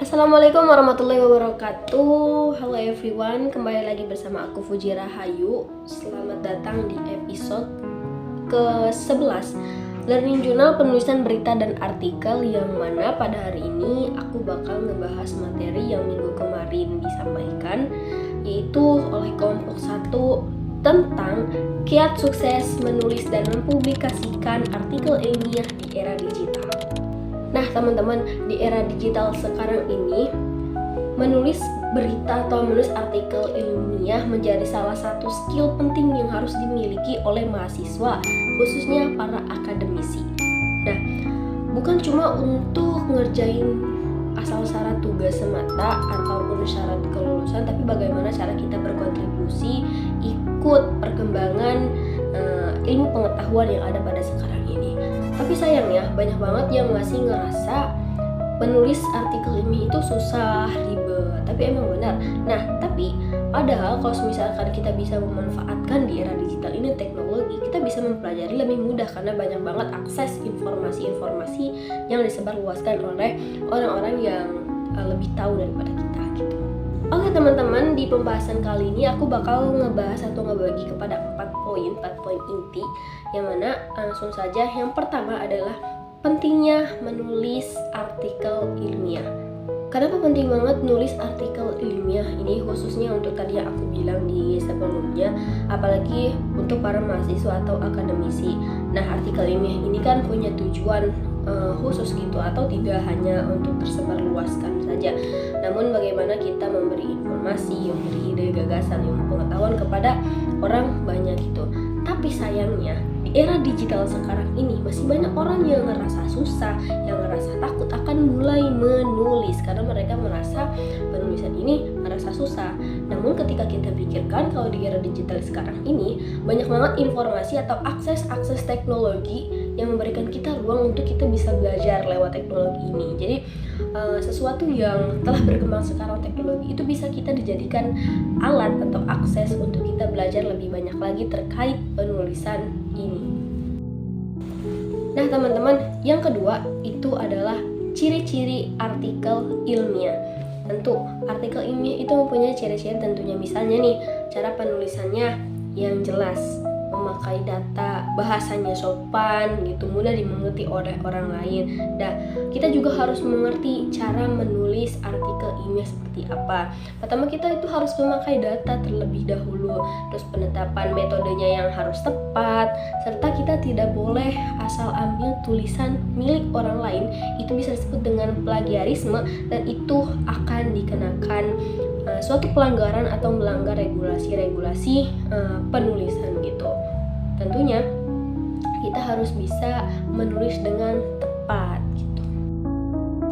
Assalamualaikum warahmatullahi wabarakatuh. Halo everyone, kembali lagi bersama aku Fuji Rahayu. Selamat datang di episode ke-11 Learning Journal Penulisan Berita dan Artikel, yang mana pada hari ini aku bakal ngebahas materi yang minggu kemarin disampaikan, yaitu oleh kelompok 1 tentang kiat sukses menulis dan mempublikasikan artikel ilmiah di era digital. Nah teman-teman, di era digital sekarang ini, menulis berita atau menulis artikel ilmiah menjadi salah satu skill penting yang harus dimiliki oleh mahasiswa, khususnya para akademisi. Nah, bukan cuma untuk ngerjain asal syarat tugas semata ataupun syarat kelulusan, tapi bagaimana cara kita berkontribusi ikut perkembangan ilmu pengetahuan yang ada pada sekarang ini. Tapi sayangnya banyak banget yang masih ngerasa menulis artikel ilmiah itu susah, ribet. Tapi emang benar. Nah, tapi padahal kalau misalkan kita bisa memanfaatkan di era digital ini teknologi, kita bisa mempelajari lebih mudah karena banyak banget akses informasi-informasi yang disebarluaskan oleh orang-orang yang lebih tahu daripada kita gitu. Oke teman-teman, di pembahasan kali ini aku bakal ngebahas atau ngebagi kepada 4 poin inti, yang mana langsung saja. Yang pertama adalah pentingnya menulis artikel ilmiah. Kenapa penting banget nulis artikel ilmiah ini, khususnya untuk tadi yang aku bilang di sebelumnya, apalagi untuk para mahasiswa atau akademisi. Nah, artikel ilmiah ini kan punya tujuan khusus gitu, atau tidak hanya untuk tersebar luaskan saja, namun bagaimana kita memberi informasi, memberi ide, gagasan, ilmu pengetahuan kepada orang banyak gitu. Tapi sayangnya di era digital sekarang ini masih banyak orang yang ngerasa susah, yang ngerasa takut akan mulai menulis karena mereka merasa penulisan ini merasa susah. Namun ketika kita pikirkan, kalau di era digital sekarang ini banyak banget informasi atau akses teknologi yang memberikan kita ruang untuk kita bisa belajar lewat teknologi ini. Jadi sesuatu yang telah berkembang sekarang, teknologi itu bisa kita dijadikan alat atau akses untuk kita belajar lebih banyak lagi terkait penulisan ini. Nah teman-teman, yang kedua itu adalah ciri-ciri artikel ilmiah. Tentu artikel ilmiah itu mempunyai ciri-ciri tentunya, misalnya nih, cara penulisannya yang jelas, memakai data, bahasanya sopan gitu, mudah dimengerti oleh orang lain. Dan kita juga harus mengerti cara menulis artikel ilmiah seperti apa. Pertama, kita itu harus memakai data terlebih dahulu, terus penetapan metodenya yang harus tepat, serta kita tidak boleh asal ambil tulisan milik orang lain. Itu bisa disebut dengan plagiarisme, dan itu akan dikenakan suatu pelanggaran atau melanggar regulasi penulisan gitu. Tentunya kita harus bisa menulis dengan tepat gitu.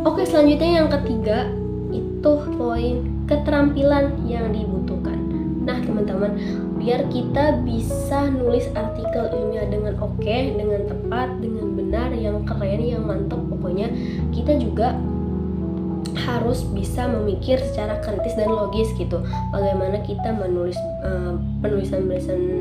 Oke, selanjutnya yang ketiga itu poin keterampilan yang dibutuhkan. Nah teman-teman, biar kita bisa nulis artikel ilmiah dengan oke, dengan tepat, dengan benar, yang keren, yang mantap, pokoknya kita juga harus bisa memikir secara kritis dan logis gitu. Bagaimana kita menulis penulisan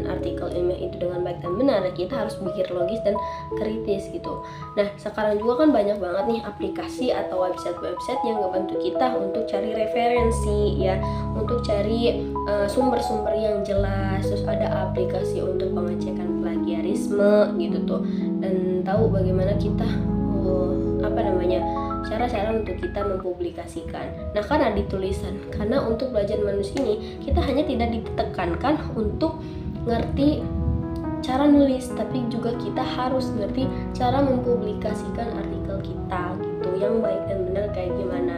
artikel ilmiah itu dengan baik dan benar, kita harus mikir logis dan kritis gitu. Nah sekarang juga kan banyak banget nih aplikasi atau website yang ngebantu kita untuk cari referensi ya, untuk cari sumber-sumber yang jelas. Terus ada aplikasi untuk pengecekan plagiarisme gitu tuh, dan tahu bagaimana kita cara-cara untuk kita mempublikasikan. Nah karena di tulisan, karena untuk belajar menulis ini kita hanya tidak ditekankan untuk ngerti cara nulis, tapi juga kita harus ngerti cara mempublikasikan artikel kita gitu, yang baik dan benar kayak gimana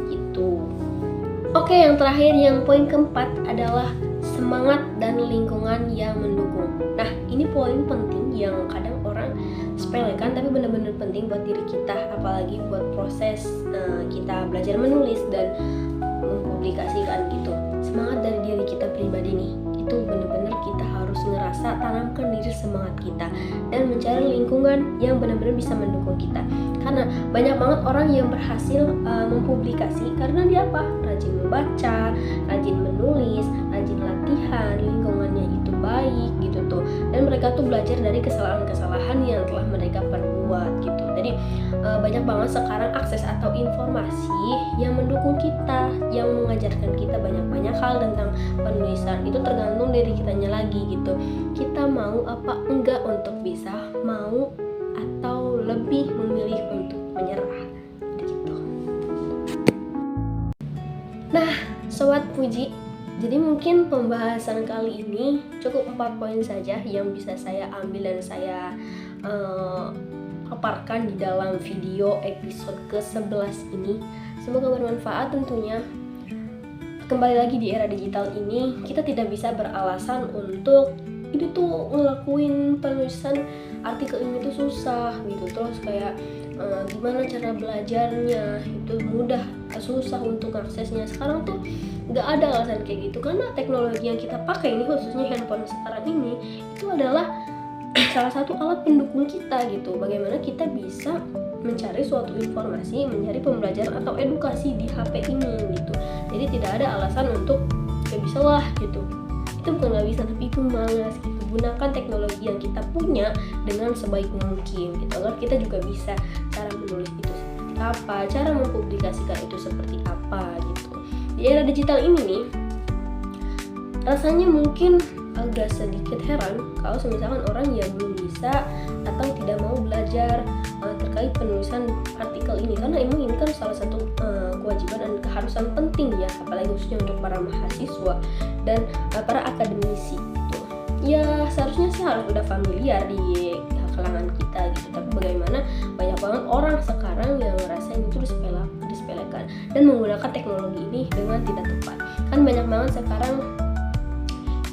gitu. Oke, yang terakhir, yang poin keempat adalah semangat dan lingkungan yang mendukung. Nah ini poin penting yang kadang orang sepelekan, tapi benar-benar penting buat diri kita, apalagi buat proses kita belajar menulis dan mempublikasikan gitu. Semangat dari diri kita pribadi nih, itu benar-benar kita harus ngerasa tanamkan diri semangat kita dan mencari lingkungan yang benar-benar bisa mendukung kita. Karena banyak banget orang yang berhasil mempublikasi karena dia apa? Rajin membaca, rajin menulis, rajin latihan, lingkungannya itu baik gitu tuh, dan mereka tuh belajar dari kesalahan-kesalahan yang telah mereka perbuat gitu. Jadi Jadi banyak banget sekarang akses atau informasi yang mendukung kita, yang mengajarkan kita banyak hal tentang penulisan. Itu tergantung dari kitanya lagi gitu, kita mau apa enggak untuk bisa mau atau lebih memilih untuk menyerah gitu. Nah Sobat Fuji, jadi mungkin pembahasan kali ini cukup 4 poin saja yang bisa saya ambil dan saya paparkan di dalam video episode ke-11 ini. Semoga bermanfaat tentunya. Kembali lagi di era digital ini, kita tidak bisa beralasan untuk ini tuh ngelakuin penulisan artikel ini tuh susah gitu. Terus kayak gimana cara belajarnya, itu mudah, susah untuk aksesnya. Sekarang tuh nggak ada alasan kayak gitu, karena teknologi yang kita pakai ini, khususnya handphone sekarang ini, itu adalah salah satu alat pendukung kita gitu. Bagaimana kita bisa mencari suatu informasi, mencari pembelajaran atau edukasi di HP ini gitu. Jadi tidak ada alasan untuk gak bisa lah gitu. Itu bukan gak bisa, tapi itu malas gitu. Gunakan teknologi yang kita punya dengan sebaik mungkin gitu, agar kita juga bisa cara menulis itu seperti apa, cara mempublikasikan itu seperti apa gitu. Di era digital ini nih, rasanya mungkin agak sedikit heran kalau misalkan orang yang belum bisa atau tidak mau belajar terkait penulisan artikel ini, karena emang ini kan salah satu kewajiban dan keharusan penting ya, apalagi khususnya untuk para mahasiswa dan para akademisi gitu. Ya seharusnya sih harus udah familiar di kalangan kita gitu, tapi bagaimana banyak banget orang sekarang yang ngerasain itu disepelekan dan menggunakan teknologi ini dengan tidak tepat. Kan banyak banget sekarang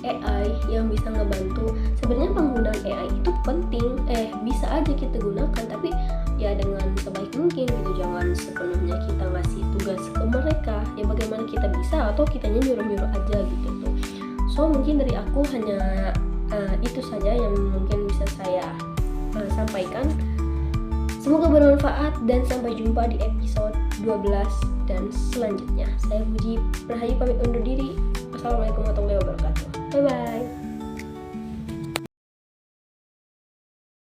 AI yang bisa ngebantu. Sebenarnya penggunaan AI itu penting, bisa aja kita gunakan, tapi ya dengan sebaik mungkin gitu. Jangan sepenuhnya kita ngasih tugas ke mereka. Ya bagaimana kita bisa, atau kitanya nyuruh-nyuruh aja gitu tuh. So mungkin dari aku hanya itu saja yang mungkin bisa saya sampaikan. Semoga bermanfaat dan sampai jumpa di episode 12 dan selanjutnya. Saya Fuji Rahayu pamit undur diri. Assalamualaikum warahmatullahi wabarakatuh. Bye bye.